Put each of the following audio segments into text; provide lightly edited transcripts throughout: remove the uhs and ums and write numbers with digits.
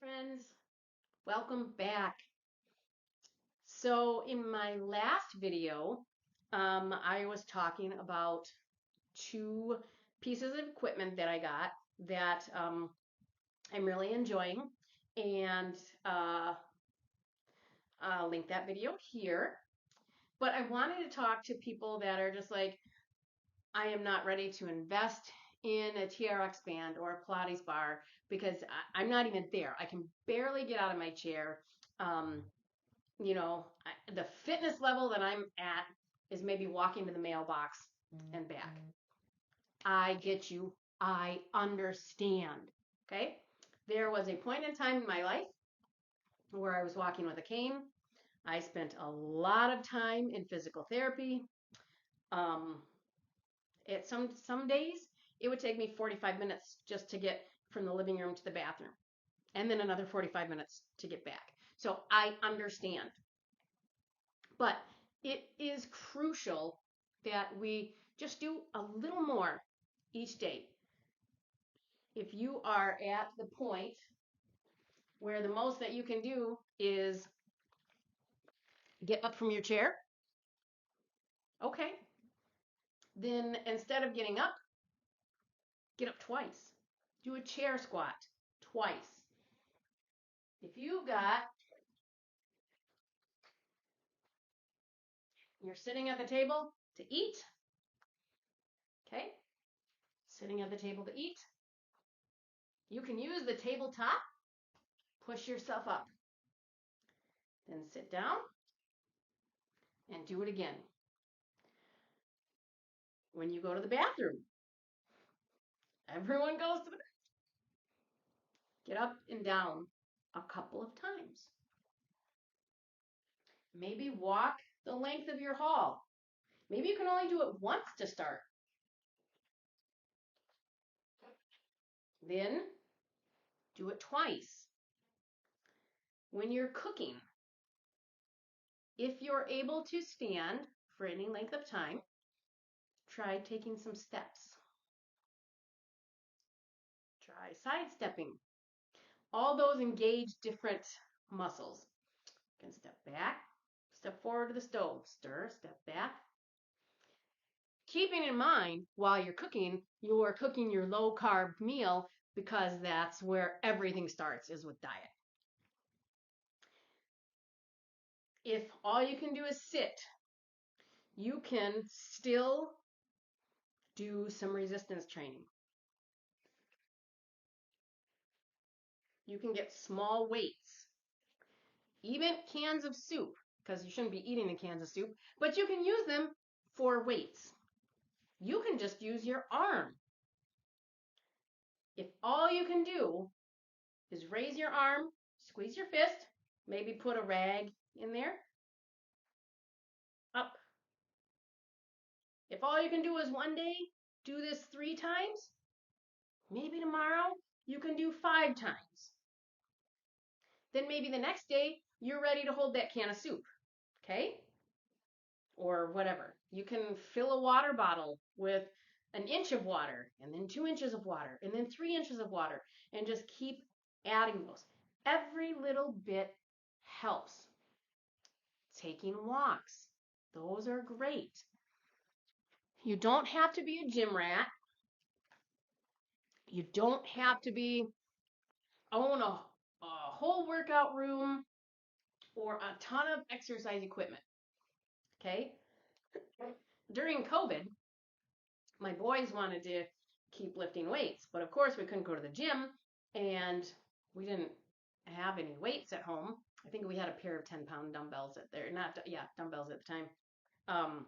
Friends, welcome back. So in my last video, I was talking about two pieces of equipment that I got that I'm really enjoying, and I'll link that video here. But I wanted to talk to people that are just like, I am not ready to invest in a TRX band or a Pilates bar because I'm not even there. I can barely get out of my chair. Um, the fitness level that I'm at is maybe walking to the mailbox and back. I get you. I understand. Okay. There was a point in time in my life where I was walking with a cane. I spent a lot of time in physical therapy. At some days, it would take me 45 minutes just to get from the living room to the bathroom, and then another 45 minutes to get back. So I understand. But it is crucial that we just do a little more each day. If you are at the point where the most that you can do is get up from your chair, okay, then instead of getting up, get up twice. Do a chair squat twice. If you've got, you're sitting at the table to eat, okay, sitting at the table to eat, you can use the tabletop, push yourself up, then sit down and do it again. When you go to the bathroom, everyone goes to the bathroom. Get up and down a couple of times. Maybe walk the length of your hall. Maybe you can only do it once to start. Then do it twice. When you're cooking, if you're able to stand for any length of time, try taking some steps. Try sidestepping. All those engage different muscles. You can step back, step forward to the stove, stir, step back. Keeping in mind, while you're cooking your low carb meal because that's where everything starts, is with diet. If all you can do is sit, you can still do some resistance training. You can get small weights, even cans of soup, because you shouldn't be eating the cans of soup, but you can use them for weights. You can just use your arm. If all you can do is raise your arm, squeeze your fist, maybe put a rag in there, up. If all you can do is one day do this 3 times, maybe tomorrow you can do 5 times. Then maybe the next day you're ready to hold that can of soup, okay? Or whatever. You can fill a water bottle with an inch of water, and then 2 inches of water, and then 3 inches of water, and just keep adding those. Every little bit helps. Taking walks, those are great. You don't have to be a gym rat. You don't have to own a whole workout room or a ton of exercise equipment. Okay? During COVID, my boys wanted to keep lifting weights, but of course we couldn't go to the gym and we didn't have any weights at home. I think we had a pair of 10-pound dumbbells dumbbells at the time.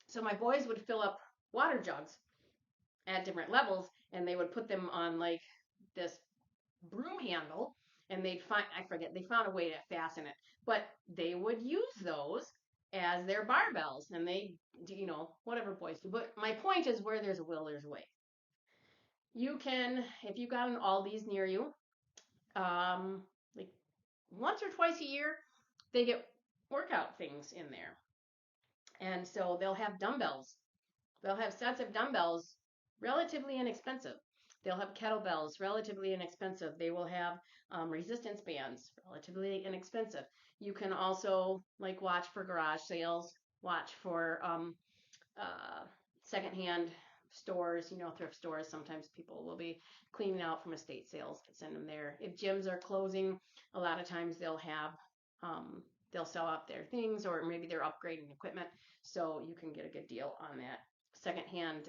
So my boys would fill up water jugs at different levels, and they would put them on like this broom handle, and they found a way to fasten it, but they would use those as their barbells, and they do, whatever boys do. But my point is, where there's a will, there's a way. You can, if you've got an Aldi's near you, like once or twice a year, they get workout things in there. And so they'll have dumbbells. They'll have sets of dumbbells, relatively inexpensive. They'll have kettlebells, relatively inexpensive. They will have resistance bands, relatively inexpensive. You can also like watch for garage sales, watch for uh, secondhand stores, thrift stores. Sometimes people will be cleaning out from estate sales, send them there. If gyms are closing, a lot of times they'll have, they'll sell out their things, or maybe they're upgrading equipment, so you can get a good deal on that. Secondhand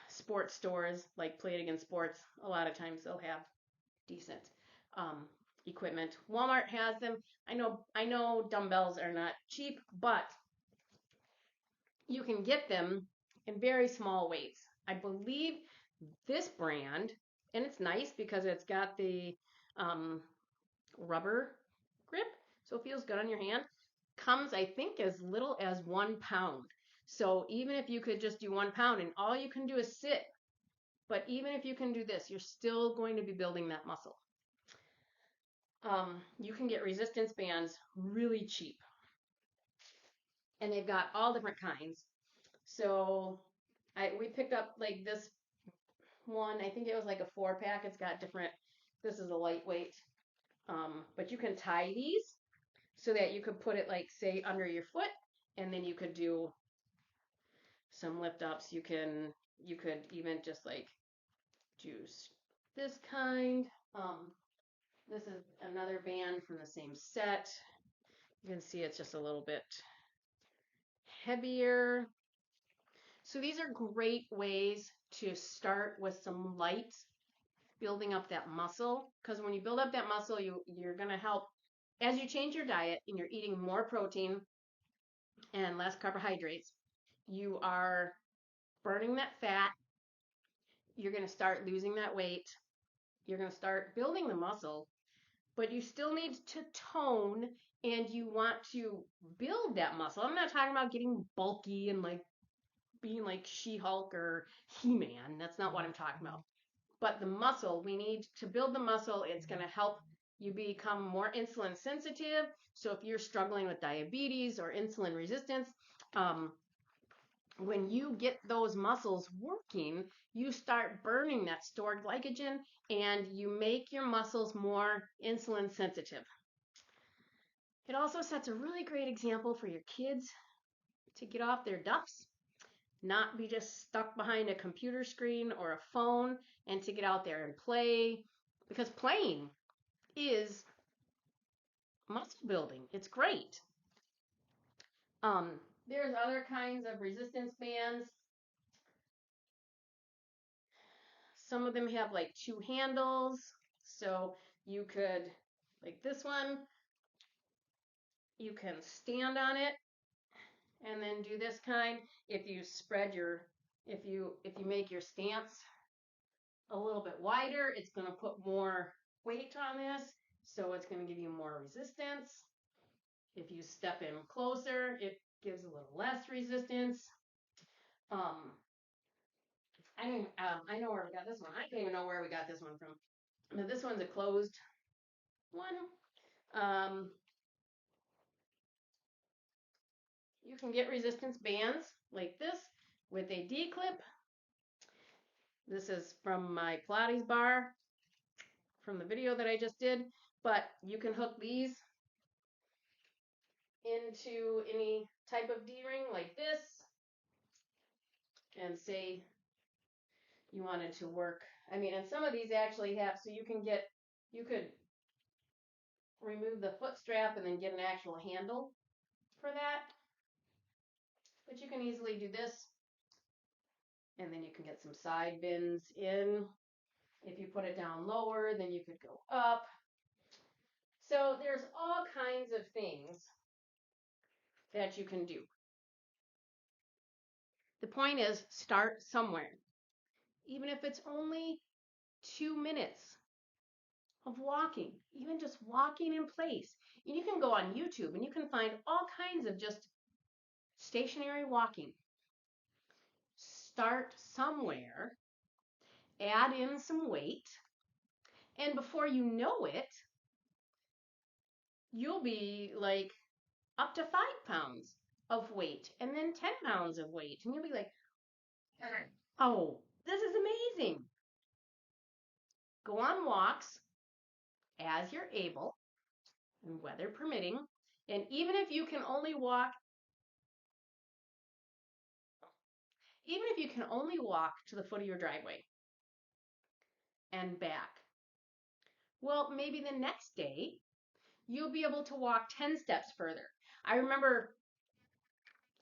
sports stores like Play It Again Sports, a lot of times they'll have decent um, equipment. Walmart has them. I know dumbbells are not cheap, but you can get them in very small weights. I believe this brand, and it's nice because it's got the um, rubber grip, so it feels good on your hand, comes, I think, as little as 1 pound. So even if you could just do 1 pound and all you can do is sit, but even if you can do this, you're still going to be building that muscle. You can get resistance bands really cheap, and they've got all different kinds. So we picked up like this one. I think it was like a 4-pack. It's got different. This is a lightweight, but you can tie these so that you could put it like say under your foot, and then you could do some lift ups. You could even just like do this kind. This is another band from the same set. You can see it's just a little bit heavier. So these are great ways to start with some light, building up that muscle, because when you build up that muscle, you're going to help as you change your diet and you're eating more protein and less carbohydrates. You are burning that fat. You're going to start losing that weight. You're going to start building the muscle, but you still need to tone, and you want to build that muscle. I'm not talking about getting bulky and like being like She-Hulk or He-Man. That's not what I'm talking about. But the muscle, we need to build the muscle. It's going to help you become more insulin sensitive. So if you're struggling with diabetes or insulin resistance, when you get those muscles working, you start burning that stored glycogen and you make your muscles more insulin sensitive. It also sets a really great example for your kids to get off their duffs, not be just stuck behind a computer screen or a phone, and to get out there and play, because playing is muscle building. It's great. There's other kinds of resistance bands. Some of them have like 2 handles, so you could, like this one, you can stand on it and then do this kind. If you spread your, if you make your stance a little bit wider, it's going to put more weight on this, so it's going to give you more resistance. If you step in closer, it gives a little less resistance. I know where we got this one. I don't even know where we got this one from. Now this one's a closed one. You can get resistance bands like this with a D-clip. This is from my Pilates bar from the video that I just did, but you can hook these into any type of D-ring like this, and say you wanted to work. I mean, and some of these actually have, so you could remove the foot strap and then get an actual handle for that. But you can easily do this, and then you can get some side bends in. If you put it down lower, then you could go up. So there's all kinds of things that you can do. The point is, start somewhere. Even if it's only 2 minutes of walking, even just walking in place. And you can go on YouTube and you can find all kinds of just stationary walking. Start somewhere, add in some weight, and before you know it, you'll be like up to 5 pounds of weight, and then 10 pounds of weight. And you'll be like, oh, This is amazing. Go on walks as you're able, and weather permitting. And even if you can only walk to the foot of your driveway and back, well, maybe the next day you'll be able to walk 10 steps further. I remember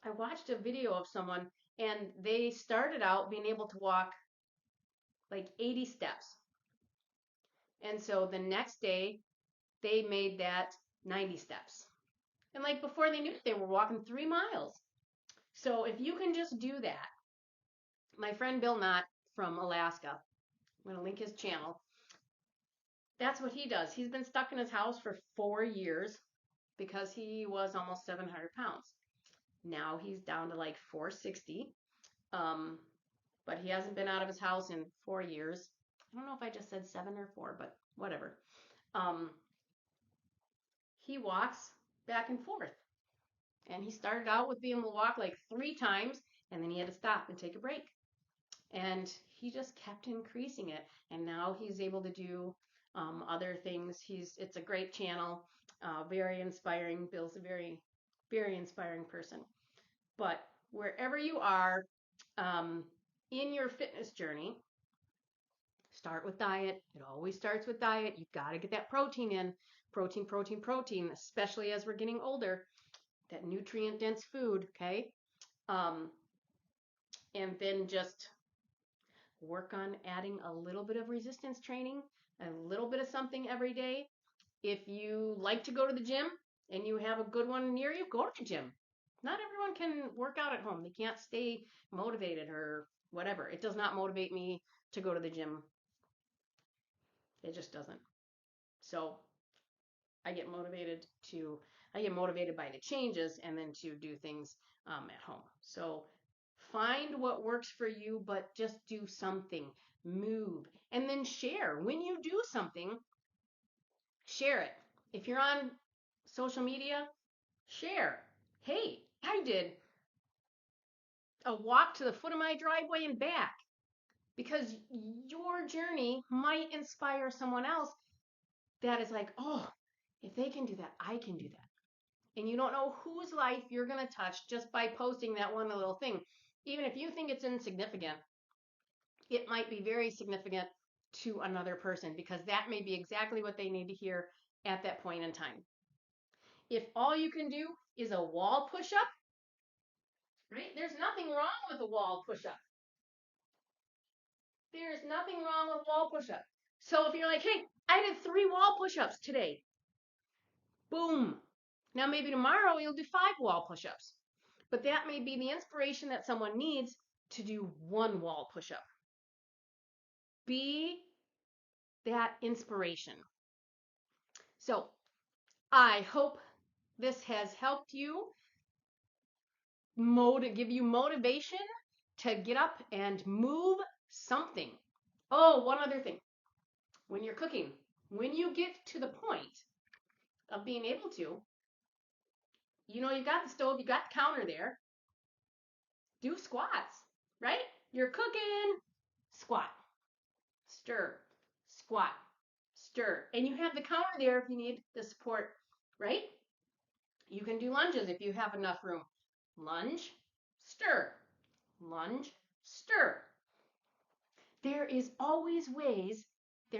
I watched a video of someone and they started out being able to walk like 80 steps. And so the next day they made that 90 steps. And like before they knew it, they were walking 3 miles. So if you can just do that, my friend Bill Knott from Alaska, I'm going to link his channel. That's what he does. He's been stuck in his house for 4 years because he was almost 700 pounds. Now he's down to like 460. But he hasn't been out of his house in 4 years. I don't know if I just said 7 or 4, but whatever. He walks back and forth. And he started out with being able to walk like 3 times, and then he had to stop and take a break. And he just kept increasing it. And now he's able to do other things. It's a great channel, very inspiring. Bill's a very, very inspiring person. But wherever you are in your fitness journey, start with diet. It always starts with diet. You've got to get that protein in. Protein, protein, protein, especially as we're getting older. That nutrient-dense food, okay? And then just work on adding a little bit of resistance training, a little bit of something every day. If you like to go to the gym and you have a good one near you, go to the gym. Not everyone can work out at home. They can't stay motivated or whatever. It does not motivate me to go to the gym. It just doesn't. So I get motivated by the changes and then to do things at home. So find what works for you, but just do something. Move. And then share. When you do something, share it. If you're on social media, share. Hey, I did a walk to the foot of my driveway and back. Because your journey might inspire someone else that is like, oh, if they can do that, I can do that. And you don't know whose life you're going to touch just by posting that one little thing. Even if you think it's insignificant, it might be very significant to another person because that may be exactly what they need to hear at that point in time. If all you can do is a wall push-up, right? There's nothing wrong with a wall push-up. There's nothing wrong with wall push-up. So if you're like, hey, I did 3 wall push-ups today. Boom. Now maybe tomorrow you'll do 5 wall push-ups. But that may be the inspiration that someone needs to do 1 wall push-up. Be that inspiration. So I hope this has helped you give you motivation to get up and move something. Oh, one other thing. When you're cooking, when you get to the point of being able to, you've got the stove, you got the counter there, do squats, right? You're cooking, squat, stir, squat, stir. And you have the counter there if you need the support, right? You can do lunges if you have enough room. Lunge, stir, lunge, stir. There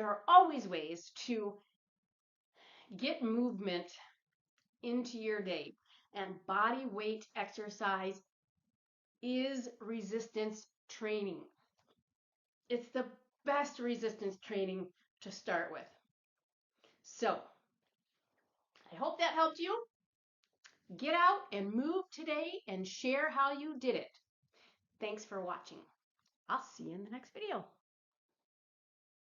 are always ways to get movement into your day. And body weight exercise is resistance training. It's the best resistance training to start with. So, I hope that helped you. Get out and move today and share how you did it. Thanks for watching. I'll see you in the next video.